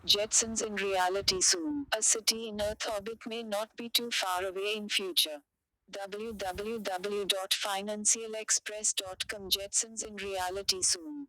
Jetsons in reality soon. A city in Earth orbit may not be too far away in future. www.financialexpress.com Jetsons in reality soon.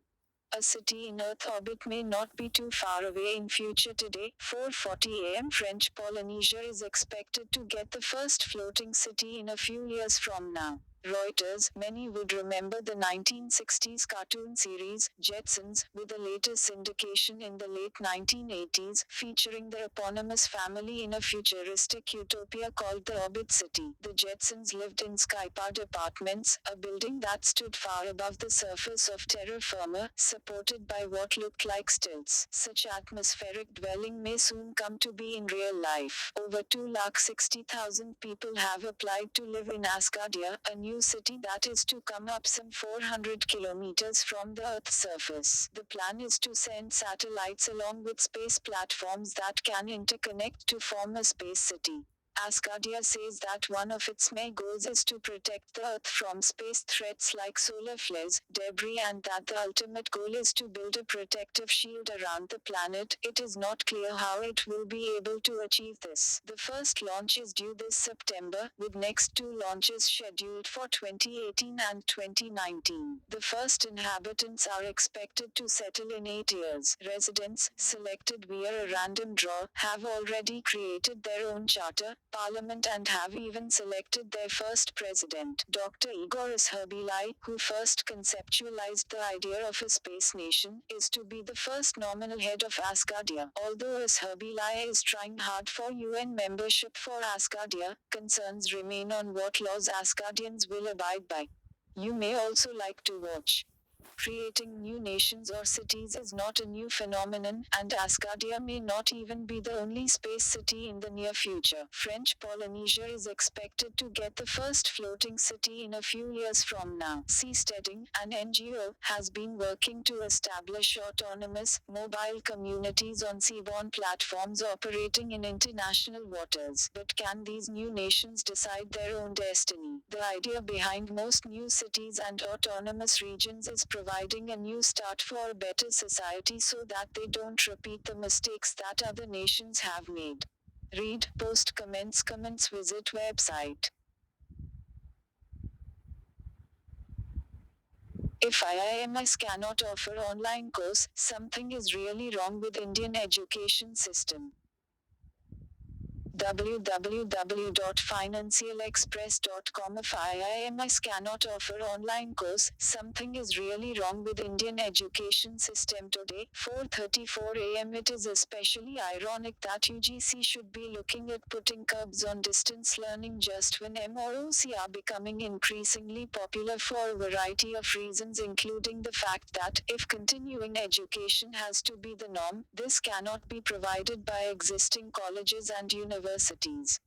A city in Earth orbit may not be too far away in future. Today, 4:40 a.m. French Polynesia is expected to get the first floating city in a few years from now. Reuters, many would remember the 1960s cartoon series, Jetsons, with a later syndication in the late 1980s, featuring the eponymous family in a futuristic utopia called the Orbit City. The Jetsons lived in sky-powered apartments, a building that stood far above the surface of terra firma, supported by what looked like stilts. Such atmospheric dwelling may soon come to be in real life. Over 260,000 people have applied to live in Asgardia, a new city that is to come up some 400 kilometers from the Earth's surface. The plan is to send satellites along with space platforms that can interconnect to form a space city. Asgardia says that one of its main goals is to protect the Earth from space threats like solar flares, debris, and that the ultimate goal is to build a protective shield around the planet. It is not clear how it will be able to achieve this. The first launch is due this September, with next two launches scheduled for 2018 and 2019. The first inhabitants are expected to settle in 8 years. Residents, selected via a random draw, have already created their own charter, parliament, and have even selected their first president. Dr. Igor Asherbilai, who first conceptualized the idea of a space nation, is to be the first nominal head of Asgardia. Although Asherbilai is trying hard for UN membership for Asgardia, concerns remain on what laws Asgardians will abide by. You may also like to watch. Creating new nations or cities is not a new phenomenon, and Asgardia may not even be the only space city in the near future. French Polynesia is expected to get the first floating city in a few years from now. Seasteading, an NGO, has been working to establish autonomous, mobile communities on seaborne platforms operating in international waters. But can these new nations decide their own destiny? The idea behind most new cities and autonomous regions is providing a new start for a better society so that they don't repeat the mistakes that other nations have made. Read, post, comments, visit website. If IIMS cannot offer online course, something is really wrong with Indian education system. www.financialexpress.com If IIMS cannot offer online course, something is really wrong with Indian education system. Today, 4:34 a.m. It is especially ironic that UGC should be looking at putting curbs on distance learning just when MOOC are becoming increasingly popular for a variety of reasons, including the fact that, if continuing education has to be the norm, this cannot be provided by existing colleges and universities.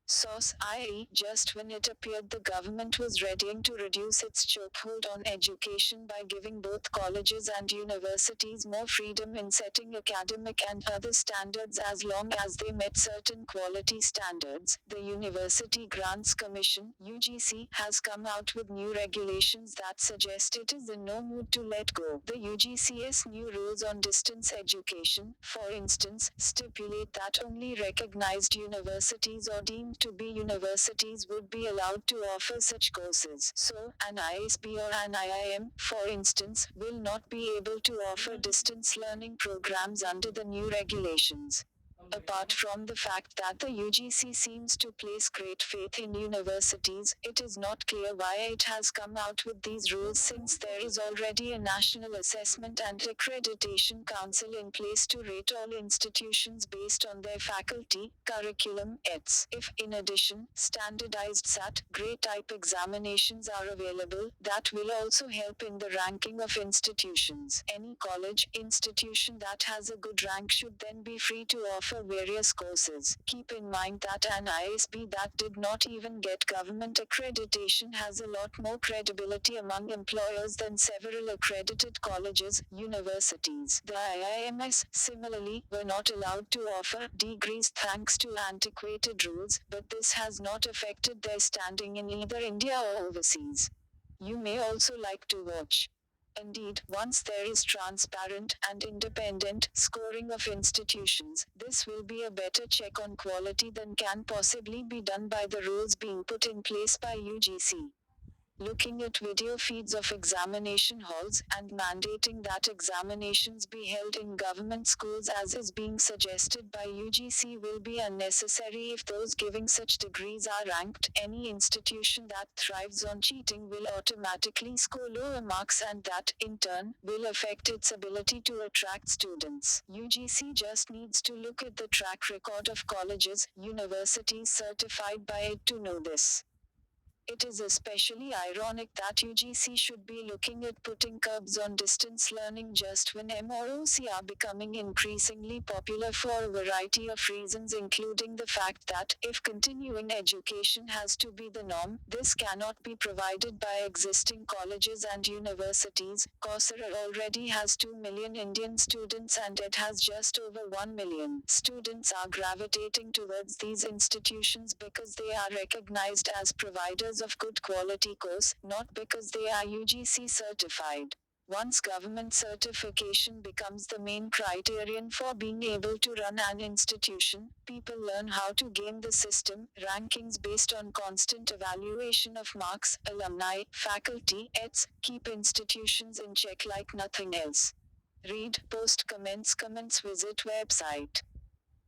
Source, i.e., just when it appeared the government was readying to reduce its chokehold on education by giving both colleges and universities more freedom in setting academic and other standards as long as they met certain quality standards, the University Grants Commission (UGC) has come out with new regulations that suggest it is in no mood to let go. The UGC's new rules on distance education, for instance, stipulate that only recognized universities or deemed to be universities would be allowed to offer such courses. So, an ISB or an IIM, for instance, will not be able to offer distance learning programs under the new regulations. Apart from the fact that the UGC seems to place great faith in universities, it is not clear why it has come out with these rules since there is already a National Assessment and Accreditation Council in place to rate all institutions based on their faculty, curriculum, etc. If, in addition, standardized SAT, grade type examinations are available, that will also help in the ranking of institutions. Any college, institution that has a good rank should then be free to offer various courses. Keep in mind that an ISB that did not even get government accreditation has a lot more credibility among employers than several accredited colleges, universities. The IIMS, similarly, were not allowed to offer degrees thanks to antiquated rules, but this has not affected their standing in either India or overseas. You may also like to watch. Indeed, once there is transparent and independent scoring of institutions, this will be a better check on quality than can possibly be done by the rules being put in place by UGC. Looking at video feeds of examination halls and mandating that examinations be held in government schools as is being suggested by UGC will be unnecessary if those giving such degrees are ranked. Any institution that thrives on cheating will automatically score lower marks and that, in turn, will affect its ability to attract students. UGC just needs to look at the track record of colleges, universities certified by it to know this. It is especially ironic that UGC should be looking at putting curbs on distance learning just when MOOC are becoming increasingly popular for a variety of reasons, including the fact that, if continuing education has to be the norm, this cannot be provided by existing colleges and universities. Coursera already has 2 million Indian students and it has just over 1 million. Students are gravitating towards these institutions because they are recognized as providers of good quality course, not because they are UGC certified. Once government certification becomes the main criterion for being able to run an institution, people learn how to game the system, rankings based on constant evaluation of marks, alumni, faculty, etc. keep institutions in check like nothing else. Read, post comments, visit website.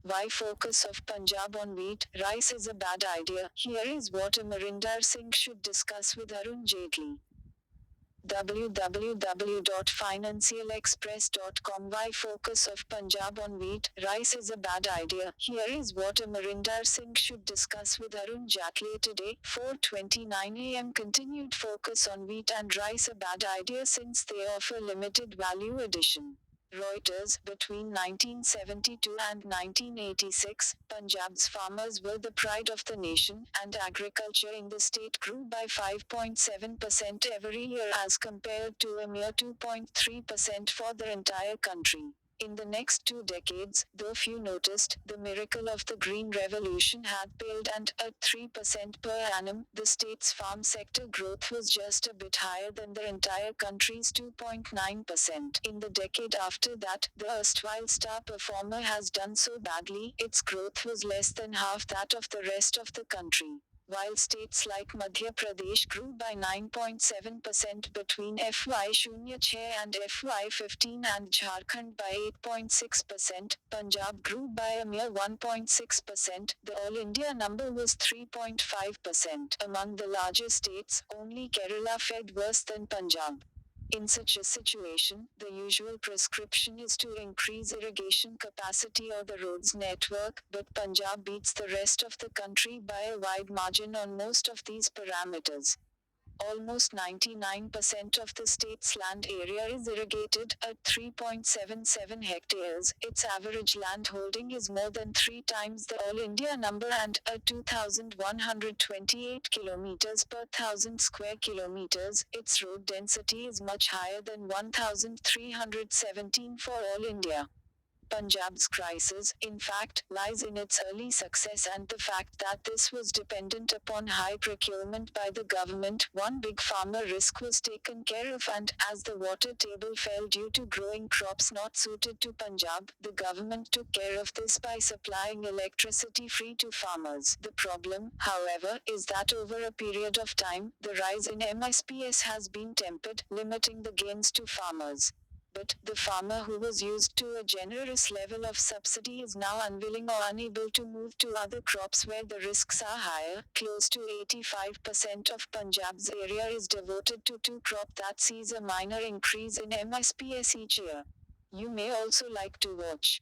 Why focus of Punjab on wheat, rice is a bad idea. Here is what Amarinder Singh should discuss with Arun Jaitley. www.financialexpress.com. Why focus of Punjab on wheat, rice is a bad idea. Here is what Amarinder Singh should discuss with Arun Jaitley today, 4:29 a.m. Continued focus on wheat and rice a bad idea since they offer limited value addition. Reuters, between 1972 and 1986, Punjab's farmers were the pride of the nation, and agriculture in the state grew by 5.7% every year as compared to a mere 2.3% for the entire country. In the next 2 decades, though few noticed, the miracle of the Green Revolution had paled and, at 3% per annum, the state's farm sector growth was just a bit higher than the entire country's 2.9%. In the decade after that, the erstwhile star performer has done so badly, its growth was less than half that of the rest of the country. While states like Madhya Pradesh grew by 9.7% between FY06 and FY15 and Jharkhand by 8.6%, Punjab grew by a mere 1.6%, the All India number was 3.5%. Among the larger states, only Kerala fared worse than Punjab. In such a situation, the usual prescription is to increase irrigation capacity or the roads network, but Punjab beats the rest of the country by a wide margin on most of these parameters. Almost 99% of the state's land area is irrigated, at 3.77 hectares. Its average land holding is more than 3 times the All India number and, at 2,128 kilometers per thousand square kilometers, its road density is much higher than 1,317 for all India. Punjab's crisis, in fact, lies in its early success and the fact that this was dependent upon high procurement by the government. One big farmer risk was taken care of, and as the water table fell due to growing crops not suited to Punjab, the government took care of this by supplying electricity free to farmers. The problem, however, is that over a period of time, the rise in MSPS has been tempered, limiting the gains to farmers. But, the farmer who was used to a generous level of subsidy is now unwilling or unable to move to other crops where the risks are higher. Close to 85% of Punjab's area is devoted to two crop that sees a minor increase in MSPS each year. You may also like to watch.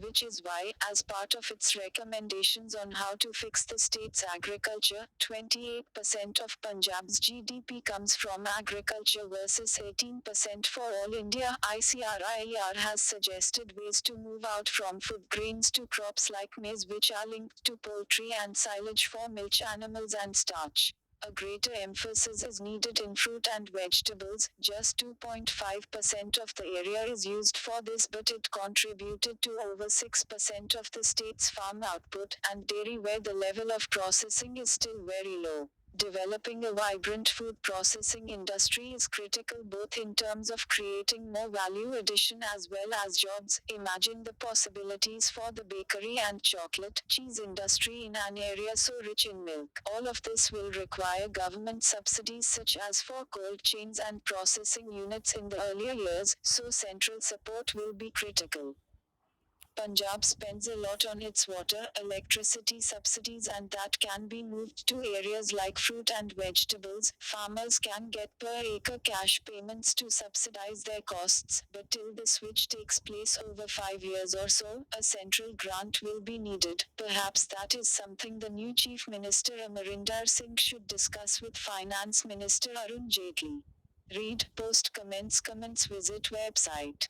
Which is why, as part of its recommendations on how to fix the state's agriculture, 28% of Punjab's GDP comes from agriculture versus 18% for all India. ICRIER has suggested ways to move out from food grains to crops like maize, which are linked to poultry and silage for milch animals and starch. A greater emphasis is needed in fruit and vegetables. Just 2.5% of the area is used for this, but it contributed to over 6% of the state's farm output, and dairy, where the level of processing is still very low. Developing a vibrant food processing industry is critical both in terms of creating more value addition as well as jobs. Imagine the possibilities for the bakery and chocolate cheese industry in an area so rich in milk. All of this will require government subsidies such as for cold chains and processing units in the earlier years, so central support will be critical. Punjab spends a lot on its water, electricity subsidies, and that can be moved to areas like fruit and vegetables. Farmers can get per acre cash payments to subsidize their costs, but till the switch takes place over 5 years or so, a central grant will be needed. Perhaps that is something the new Chief Minister Amarinder Singh should discuss with Finance Minister Arun Jaitley. Read, post comments, visit website.